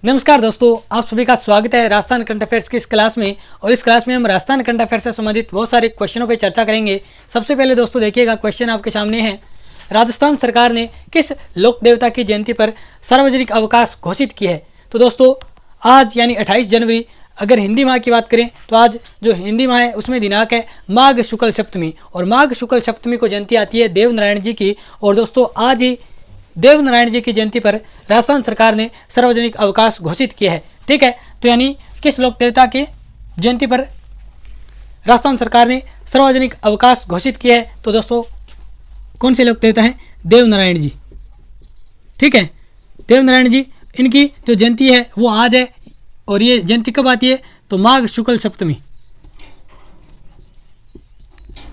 नमस्कार दोस्तों, आप सभी का स्वागत है राजस्थान करंट अफेयर्स की इस क्लास में। और इस क्लास में हम राजस्थान करंट अफेयर्स से संबंधित बहुत सारे क्वेश्चनों पर चर्चा करेंगे। सबसे पहले दोस्तों देखिएगा, क्वेश्चन आपके सामने है। राजस्थान सरकार ने किस लोक देवता की जयंती पर सार्वजनिक अवकाश घोषित किया है? तो दोस्तों आज यानी 28 जनवरी, अगर हिंदी माह की बात करें तो आज जो हिंदी माह है उसमें दिनांक है माघ शुक्ल सप्तमी। और माघ शुक्ल सप्तमी को जयंती आती है देवनारायण जी की। और दोस्तों आज ही देवनारायण जी की जयंती पर राजस्थान सरकार ने सार्वजनिक अवकाश घोषित किया है। ठीक है, तो यानी किस लोक देवता की जयंती पर राजस्थान सरकार ने सार्वजनिक अवकाश घोषित किया है? तो दोस्तों कौन से लोक देवता हैं? देवनारायण जी। ठीक है, देवनारायण जी, इनकी जो जयंती है वो आज है। और ये जयंती कब आती है? तो माघ शुक्ल सप्तमी।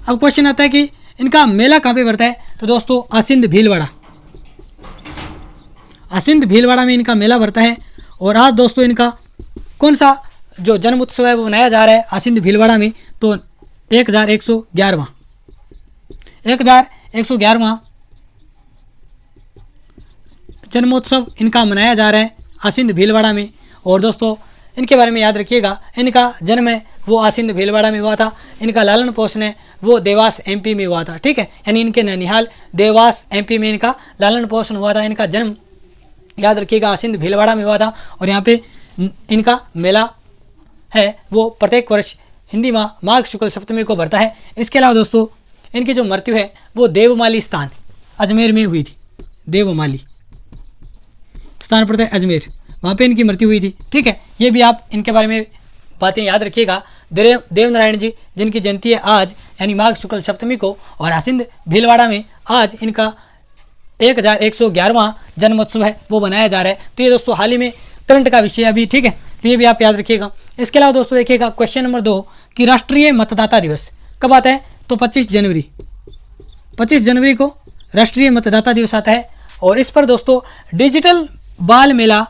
अब क्वेश्चन आता है कि इनका मेला कहाँ पे पड़ता है? तो दोस्तों आसिंद भीलवाड़ा, आसिंद भीलवाड़ा में इनका मेला भरता है। और आज दोस्तों इनका कौन सा जो जन्म उत्सव है वो मनाया जा रहा है आसिंद भीलवाड़ा में? तो 1111वां जन्मोत्सव इनका मनाया जा रहा है आसिंद भीलवाड़ा में। और दोस्तों इनके बारे में याद रखिएगा, इनका जन्म है वो आसिंद भीलवाड़ा में हुआ था। इनका लालन पोषण है वो देवास एमपी में हुआ था। ठीक है, यानी इनके ननिहाल देवास एमपी में इनका लालन पोषण हुआ था। इनका जन्म याद रखिएगा आसिंद भीलवाड़ा में हुआ था। और यहाँ पे इनका मेला है वो प्रत्येक वर्ष हिंदी माह माघ शुक्ल सप्तमी को भरता है। इसके अलावा दोस्तों इनकी जो मृत्यु है वो देवमाली स्थान अजमेर में हुई थी। देवमाली स्थान पड़ता है अजमेर, वहाँ पे इनकी मृत्यु हुई थी। ठीक है, ये भी आप इनके बारे में बातें याद रखिएगा। देवनारायण जी जिनकी जयंती है आज यानी माघ शुक्ल सप्तमी को, और आसिंद भीलवाड़ा में आज इनका 1111वां जन्मोत्सव है वो बनाया जा रहा है। तो ये दोस्तों हाल ही में करंट का विषय अभी। ठीक है, तो ये भी आप याद रखिएगा। इसके अलावा दोस्तों देखिएगा क्वेश्चन नंबर 2 कि राष्ट्रीय मतदाता दिवस कब आता है? तो 25 जनवरी, 25 जनवरी को राष्ट्रीय मतदाता दिवस आता है। और इस पर दोस्तों डिजिटल बाल मेला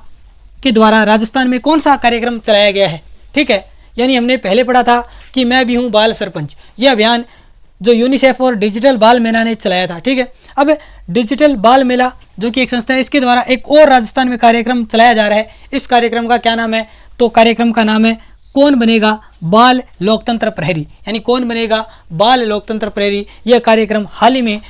के द्वारा राजस्थान में कौन सा कार्यक्रम चलाया गया है? ठीक है, यानी हमने पहले पढ़ा था कि मैं भी हूँ बाल सरपंच, यह अभियान जो यूनिसेफ और डिजिटल बाल मेला ने चलाया था। ठीक है, अब डिजिटल बाल मेला जो कि एक संस्था है, इसके द्वारा एक और राजस्थान में कार्यक्रम चलाया जा रहा है। इस कार्यक्रम का क्या नाम है? तो कार्यक्रम का नाम है कौन बनेगा बाल लोकतंत्र प्रहरी, यानी कौन बनेगा बाल लोकतंत्र प्रहरी। यह कार्यक्रम हाल ही में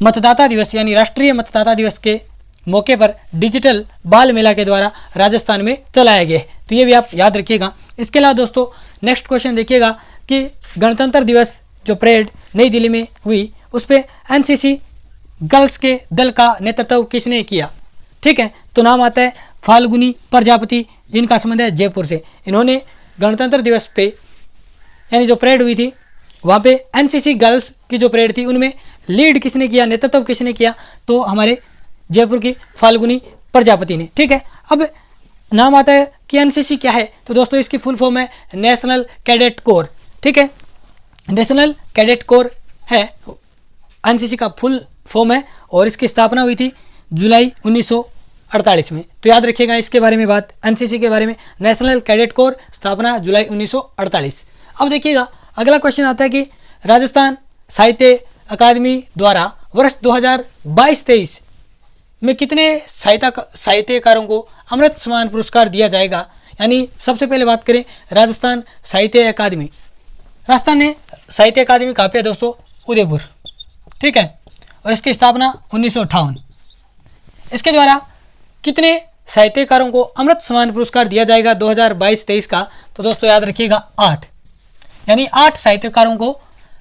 मतदाता दिवस यानी राष्ट्रीय मतदाता दिवस के मौके पर डिजिटल बाल मेला के द्वारा राजस्थान में चलाया गया है। तो ये भी आप याद रखिएगा। इसके अलावा दोस्तों नेक्स्ट क्वेश्चन देखिएगा कि गणतंत्र दिवस जो परेड नई दिल्ली में हुई उस पर एनसीसी गर्ल्स के दल का नेतृत्व किसने किया? ठीक है, तो नाम आता है फाल्गुनी प्रजापति, जिनका संबंध है जयपुर से। इन्होंने गणतंत्र दिवस पे यानी जो परेड हुई थी वहाँ पे एनसीसी गर्ल्स की जो परेड थी उनमें लीड किसने किया, नेतृत्व किसने किया? तो हमारे जयपुर की फाल्गुनी प्रजापति ने। ठीक है, अब नाम आता है कि एनसीसी क्या है? तो दोस्तों इसकी फुल फॉर्म है नेशनल कैडेट कोर। ठीक है, नेशनल कैडेट कोर है एनसीसी का फुल फॉर्म है। और इसकी स्थापना हुई थी जुलाई 1948 में। तो याद रखिएगा इसके बारे में बात, एनसीसी के बारे में, नेशनल कैडेट कोर, स्थापना जुलाई 1948। अब देखिएगा अगला क्वेश्चन आता है कि राजस्थान साहित्य अकादमी द्वारा वर्ष 2022-23 में कितने साहित्यकारों को अमृत सम्मान पुरस्कार दिया जाएगा? यानी सबसे पहले बात करें राजस्थान साहित्य अकादमी, राजस्थान ने साहित्य अकादमी कहाँ पे है दोस्तों? उदयपुर। ठीक है, और इसकी स्थापना 1958। इसके द्वारा कितने साहित्यकारों को अमृत सम्मान पुरस्कार दिया जाएगा 2022-23 का? तो दोस्तों याद रखिएगा 8, यानी 8 साहित्यकारों को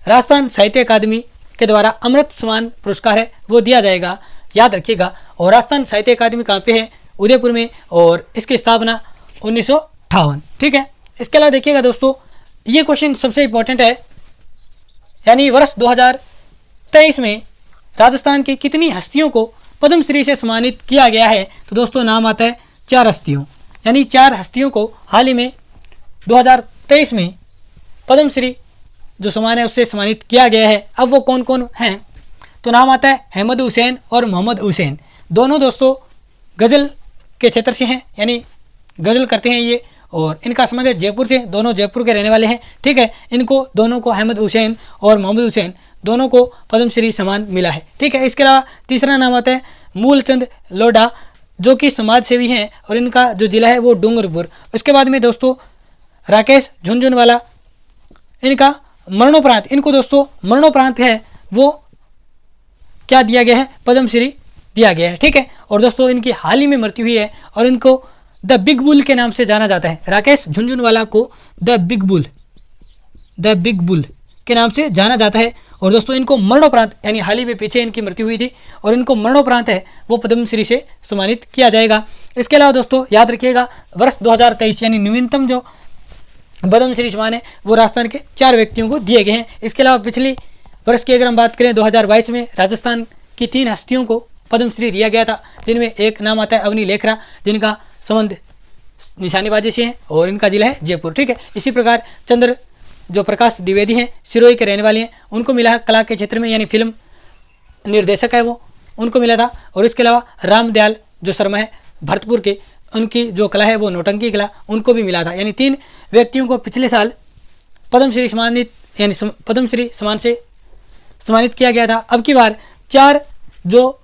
राजस्थान साहित्य अकादमी के द्वारा अमृत सम्मान पुरस्कार है वो दिया जाएगा, याद रखिएगा। और राजस्थान साहित्य अकादमी कहाँ पे है? उदयपुर में, और इसकी स्थापना 1958। ठीक है, इसके अलावा देखिएगा दोस्तों ये क्वेश्चन सबसे इंपॉर्टेंट है, यानी वर्ष 2023 में राजस्थान की कितनी हस्तियों को पद्मश्री से सम्मानित किया गया है? तो दोस्तों नाम आता है 4 हस्तियों, यानी 4 हस्तियों को हाल ही में 2023 में पद्मश्री जो सम्मान है उससे सम्मानित किया गया है। अब वो कौन कौन हैं? तो नाम आता है अहमद हुसैन और मोहम्मद हुसैन। दोनों दोस्तों गज़ल के क्षेत्र से हैं, यानी गज़ल करते हैं ये, और इनका संबंध है जयपुर से, दोनों जयपुर के रहने वाले हैं। ठीक है, इनको दोनों को अहमद हुसैन और मोहम्मद हुसैन दोनों को पद्मश्री सम्मान मिला है। ठीक है, इसके अलावा तीसरा नाम आता है मूलचंद लोढ़ा, जो कि समाज सेवी हैं और इनका जो जिला है वो डूंगरपुर। उसके बाद में दोस्तों राकेश झुनझुनवाला, इनका मरणोपरांत, इनको दोस्तों मरणोपरांत है वो क्या दिया गया है, पद्मश्री दिया गया है, ठीक है। और दोस्तों इनकी हाल ही में मृत्यु हुई है और इनको द बिग बुल के नाम से जाना जाता है। राकेश झुनझुनवाला को द बिग बुल के नाम से जाना जाता है। और दोस्तों इनको मरणोपरांत यानी हाल ही में पीछे इनकी मृत्यु हुई थी और इनको मरणोपरांत है वो पद्मश्री से सम्मानित किया जाएगा। इसके अलावा दोस्तों याद रखिएगा वर्ष 2023 यानी नवीनतम जो पद्मश्री सम्मान है वो राजस्थान के 4 व्यक्तियों को दिए गए हैं। इसके अलावा पिछली वर्ष की अगर हम बात करें 2022 में राजस्थान की 3 हस्तियों को पद्मश्री दिया गया था, जिनमें एक नाम आता है अवनी लेखरा, जिनका संबंध निशानेबाजी से है और इनका जिला है जयपुर, ठीक है। इसी प्रकार चंद्र जो प्रकाश द्विवेदी हैं सिरोही के रहने वाले हैं, उनको मिला है कला के क्षेत्र में यानी फिल्म निर्देशक है वो, उनको मिला था। और इसके अलावा रामदयाल जो शर्मा है भरतपुर के, उनकी जो कला है वो नौटंकी कला, उनको भी मिला था। यानी 3 व्यक्तियों को पिछले साल पद्मश्री सम्मानित यानी पद्मश्री सम्मान से सम्मानित किया गया था। अब की बार 4 जो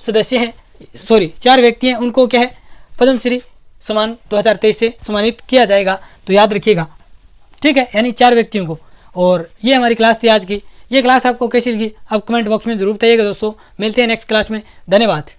सदस्य हैं 4 व्यक्ति हैं उनको क्या है पद्मश्री सम्मान 2023 से सम्मानित किया जाएगा, तो याद रखिएगा, ठीक है। यानी 4 व्यक्तियों को। और ये हमारी क्लास थी आज की। ये क्लास आपको कैसी लगी आप कमेंट बॉक्स में जरूर बताइएगा दोस्तों। मिलते हैं नेक्स्ट क्लास में, धन्यवाद।